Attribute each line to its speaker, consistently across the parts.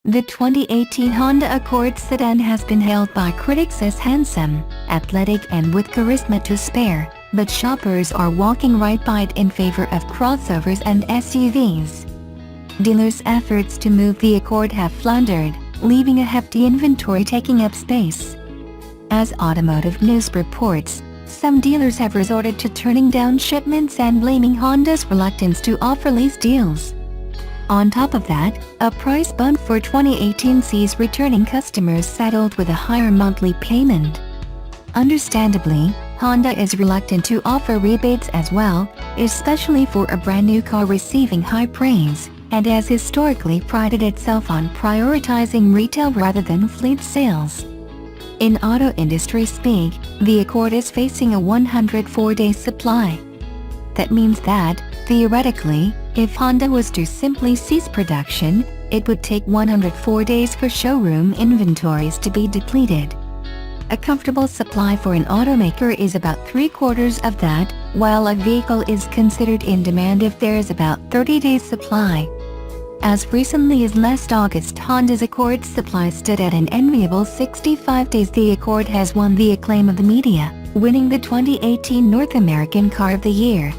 Speaker 1: The 2018 Honda Accord sedan has been hailed by critics as handsome, athletic and with charisma to spare, but shoppers are walking right by it in favor of crossovers and SUVs. Dealers' efforts to move the Accord have floundered, leaving a hefty inventory taking up space. As Automotive News reports, some dealers have resorted to turning down shipments and blaming Honda's reluctance to offer lease deals. On top of that, a price bump for 2018 sees returning customers saddled with a higher monthly payment. Understandably, Honda is reluctant to offer rebates as well, especially for a brand new car receiving high praise, and has historically prided itself on prioritizing retail rather than fleet sales. In auto industry speak, the Accord is facing a 104-day supply. That means that, theoretically, if Honda was to simply cease production, it would take 104 days for showroom inventories to be depleted. A comfortable supply for an automaker is about 3/4 of that, while a vehicle is considered in demand if there is about 30 days supply. As recently as last August, Honda's Accord supply stood at an enviable 65 days. The Accord has won the acclaim of the media, winning the 2018 North American Car of the Year.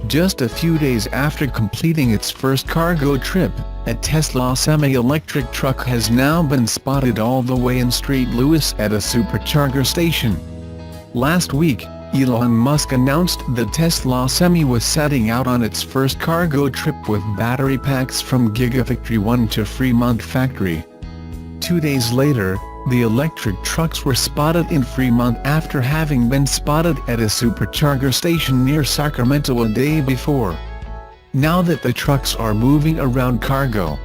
Speaker 2: Just a few days after completing its first cargo trip, a Tesla semi-electric truck has now been spotted all the way in St. Louis at a supercharger station. Last week, Elon Musk announced the Tesla Semi was setting out on its first cargo trip with battery packs from Gigafactory 1 to Fremont factory. 2 days later, the electric trucks were spotted in Fremont after having been spotted at a supercharger station near Sacramento a day before. Now that the trucks are moving around cargo,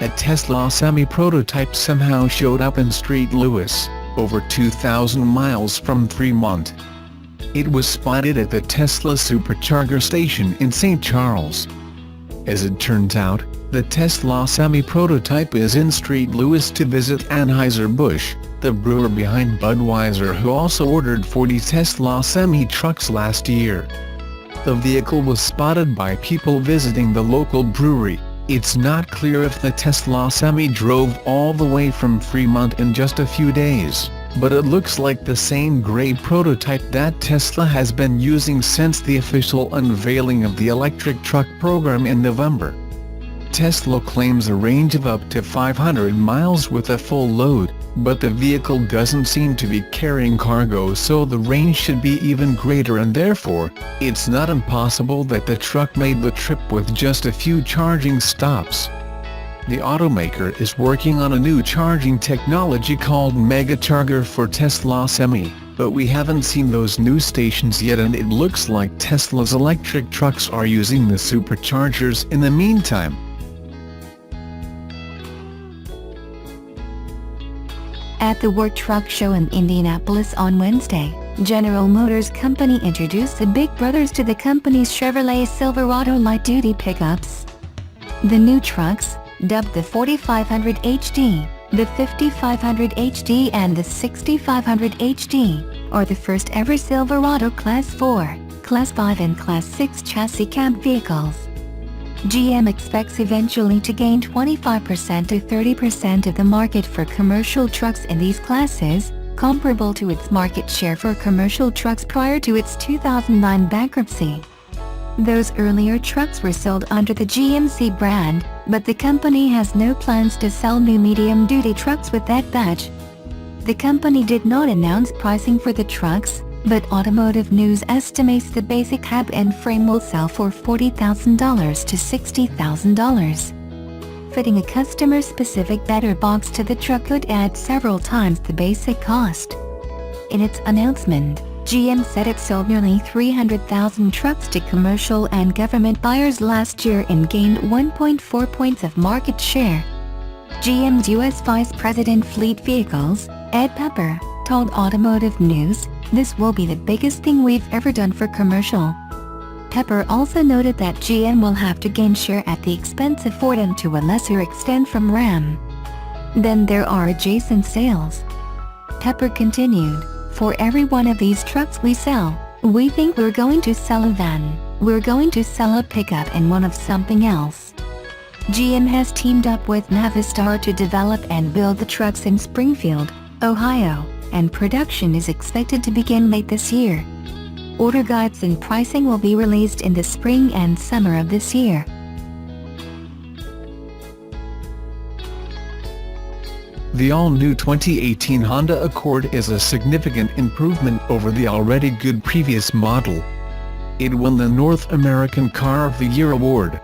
Speaker 2: a Tesla Semi prototype somehow showed up in St. Louis, over 2,000 miles from Fremont. It was spotted at the Tesla supercharger station in St. Charles. As it turns out, the Tesla Semi prototype is in St. Louis to visit Anheuser-Busch, the brewer behind Budweiser, who also ordered 40 Tesla Semi trucks last year. The vehicle was spotted by people visiting the local brewery. It's not clear if the Tesla Semi drove all the way from Fremont in just a few days, but it looks like the same gray prototype that Tesla has been using since the official unveiling of the electric truck program in November. Tesla claims a range of up to 500 miles with a full load, but the vehicle doesn't seem to be carrying cargo, so the range should be even greater, and therefore, it's not impossible that the truck made the trip with just a few charging stops. The automaker is working on a new charging technology called Megacharger for Tesla Semi, but we haven't seen those new stations yet, and it looks like Tesla's electric trucks are using the superchargers in the meantime.
Speaker 1: At the World Truck Show in Indianapolis on Wednesday, General Motors Company introduced the big brothers to the company's Chevrolet Silverado light-duty pickups. The new trucks, dubbed the 4500 HD, the 5500 HD and the 6500 HD, are the first ever Silverado Class 4, Class 5 and Class 6 chassis cab vehicles. GM expects eventually to gain 25% to 30% of the market for commercial trucks in these classes, comparable to its market share for commercial trucks prior to its 2009 bankruptcy. Those earlier trucks were sold under the GMC brand, but the company has no plans to sell new medium-duty trucks with that badge. The company did not announce pricing for the trucks, but Automotive News estimates the basic cab and frame will sell for $40,000 to $60,000. Fitting a customer-specific better box to the truck could add several times the basic cost. In its announcement, GM said it sold nearly 300,000 trucks to commercial and government buyers last year and gained 1.4 points of market share. GM's U.S. Vice President Fleet Vehicles, Ed Pepper, told Automotive News, "This will be the biggest thing we've ever done for commercial." Pepper also noted that GM will have to gain share at the expense of Ford and to a lesser extent from Ram. Then there are adjacent sales. Pepper continued, "For every one of these trucks we sell, we think we're going to sell a van." We're going to sell a pickup and one of something else. GM has teamed up with Navistar to develop and build the trucks in Springfield, Ohio, and production is expected to begin late this year. Order guides and pricing will be released in the spring and summer of this year.
Speaker 2: The all-new 2018 Honda Accord is a significant improvement over the already good previous model. It won the North American Car of the Year award.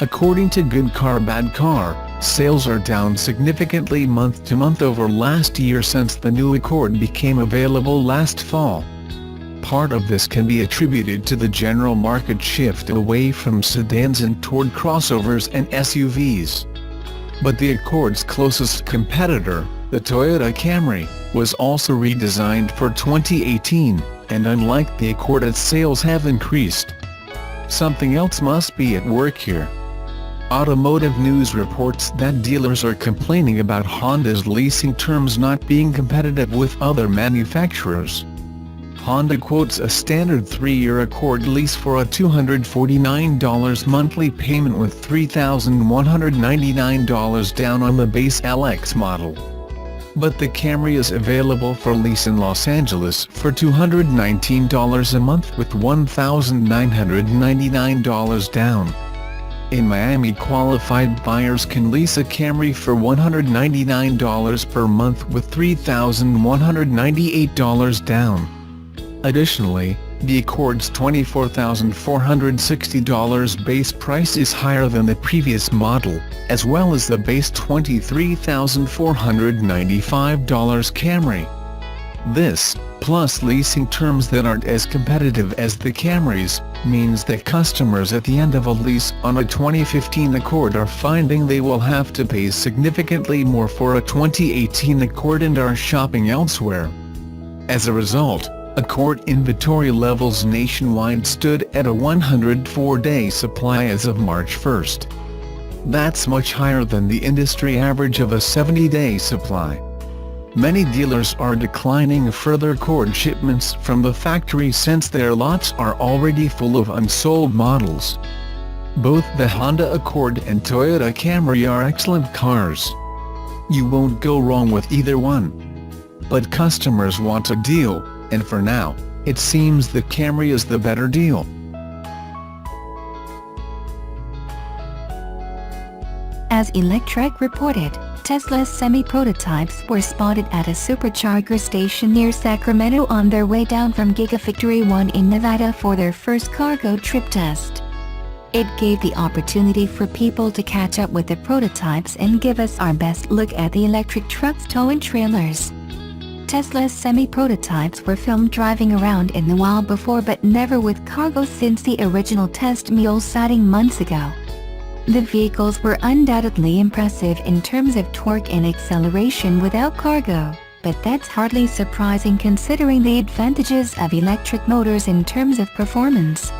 Speaker 2: According to Good Car Bad Car, sales are down significantly month to month over last year since the new Accord became available last fall. Part of this can be attributed to the general market shift away from sedans and toward crossovers and SUVs. But the Accord's closest competitor, the Toyota Camry, was also redesigned for 2018, and unlike the Accord, its sales have increased. Something else must be at work here. Automotive News reports that dealers are complaining about Honda's leasing terms not being competitive with other manufacturers. Honda quotes a standard 3-year Accord lease for a $249 monthly payment with $3,199 down on the base LX model. But the Camry is available for lease in Los Angeles for $219 a month with $1,999 down. In Miami, qualified buyers can lease a Camry for $199 per month with $3,198 down. Additionally, the Accord's $24,460 base price is higher than the previous model, as well as the base $23,495 Camry. This, plus leasing terms that aren't as competitive as the Camry's, means that customers at the end of a lease on a 2015 Accord are finding they will have to pay significantly more for a 2018 Accord and are shopping elsewhere. As a result, Accord inventory levels nationwide stood at a 104-day supply as of March 1. That's much higher than the industry average of a 70-day supply. Many dealers are declining further Accord shipments from the factory since their lots are already full of unsold models. Both the Honda Accord and Toyota Camry are excellent cars. You won't go wrong with either one. But customers want a deal, and for now, it seems the Camry is the better deal.
Speaker 1: As Electrek reported, Tesla's semi-prototypes were spotted at a supercharger station near Sacramento on their way down from Gigafactory 1 in Nevada for their first cargo trip test. It gave the opportunity for people to catch up with the prototypes and give us our best look at the electric trucks towing trailers. Tesla's semi-prototypes were filmed driving around in the wild before, but never with cargo since the original test mule sighting months ago. The vehicles were undoubtedly impressive in terms of torque and acceleration without cargo, but that's hardly surprising considering the advantages of electric motors in terms of performance.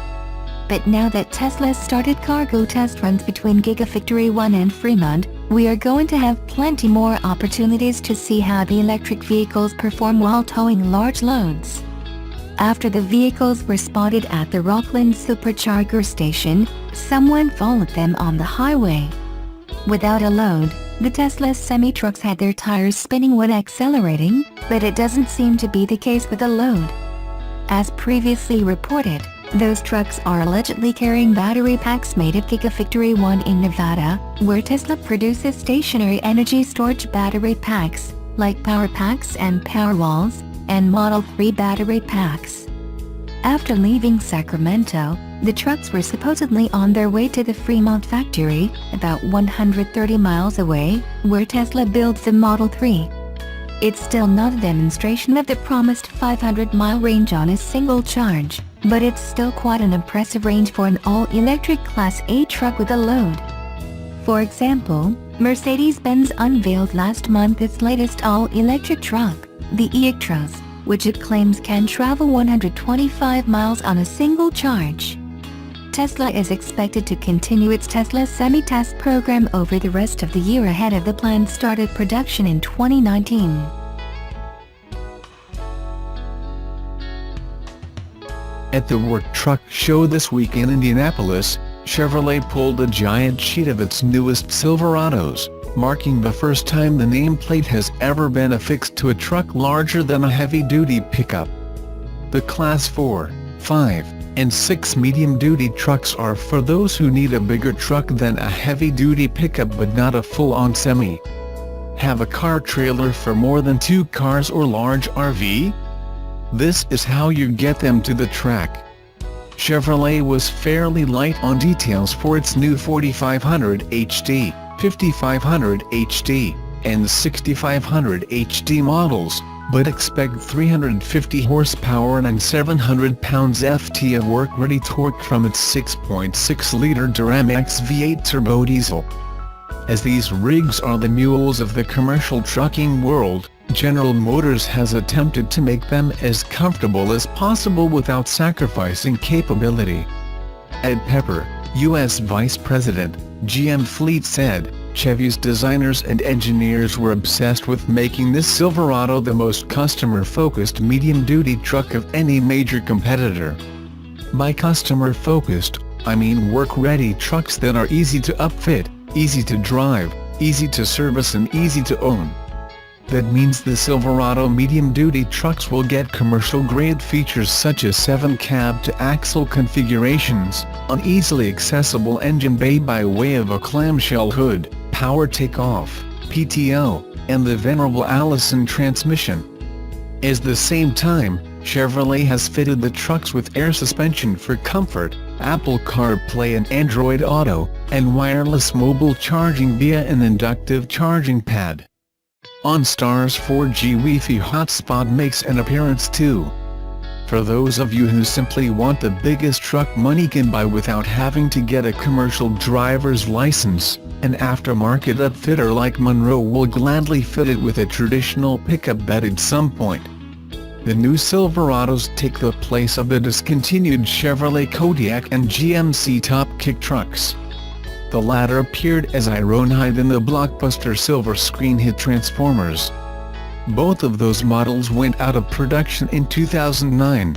Speaker 1: But now that Tesla started cargo test runs between Gigafactory 1 and Fremont, we are going to have plenty more opportunities to see how the electric vehicles perform while towing large loads. After the vehicles were spotted at the Rockland Supercharger station, someone followed them on the highway. Without a load, the Tesla semi-trucks had their tires spinning when accelerating, but it doesn't seem to be the case with a load. As previously reported, those trucks are allegedly carrying battery packs made at Gigafactory 1 in Nevada, where Tesla produces stationary energy storage battery packs, like Power Packs and Powerwalls, and Model 3 battery packs. After leaving Sacramento, the trucks were supposedly on their way to the Fremont factory, about 130 miles away, where Tesla builds the Model 3. It's still not a demonstration of the promised 500-mile range on a single charge, but it's still quite an impressive range for an all-electric Class A truck with a load. For example, Mercedes-Benz unveiled last month its latest all-electric truck, the e-Actros, which it claims can travel 125 miles on a single charge. Tesla is expected to continue its Tesla Semi-Test program over the rest of the year ahead of the planned start of production in 2019.
Speaker 2: At the Work Truck Show this week in Indianapolis, Chevrolet pulled a giant sheet of its newest Silverados, marking the first time the nameplate has ever been affixed to a truck larger than a heavy-duty pickup. The Class 4, 5, and 6 medium-duty trucks are for those who need a bigger truck than a heavy-duty pickup but not a full-on semi. Have a car trailer for more than 2 cars or large RV? This is how you get them to the track. Chevrolet was fairly light on details for its new 4500 HD, 5500 HD, and 6500 HD models, but expect 350 horsepower and 700 pounds-ft of work-ready torque from its 6.6-liter Duramax V8 turbo diesel. As these rigs are the mules of the commercial trucking world, General Motors has attempted to make them as comfortable as possible without sacrificing capability. Ed Pepper, U.S. Vice President, GM Fleet said, "Chevy's designers and engineers were obsessed with making this Silverado the most customer-focused medium-duty truck of any major competitor. By customer-focused, I mean work-ready trucks that are easy to upfit, easy to drive, easy to service and easy to own. That means the Silverado medium-duty trucks will get commercial-grade features such as 7-cab-to-axle configurations, an easily accessible engine bay by way of a clamshell hood, power takeoff, PTO, and the venerable Allison transmission. At the same time, Chevrolet has fitted the trucks with air suspension for comfort, Apple CarPlay and Android Auto, and wireless mobile charging via an inductive charging pad. OnStar's 4G Wi-Fi hotspot makes an appearance too. For those of you who simply want the biggest truck money can buy without having to get a commercial driver's license, an aftermarket upfitter like Monroe will gladly fit it with a traditional pickup bed at some point. The new Silverados take the place of the discontinued Chevrolet Kodiak and GMC Top Kick trucks. The latter appeared as Ironhide in the blockbuster silver screen hit Transformers. Both of those models went out of production in 2009.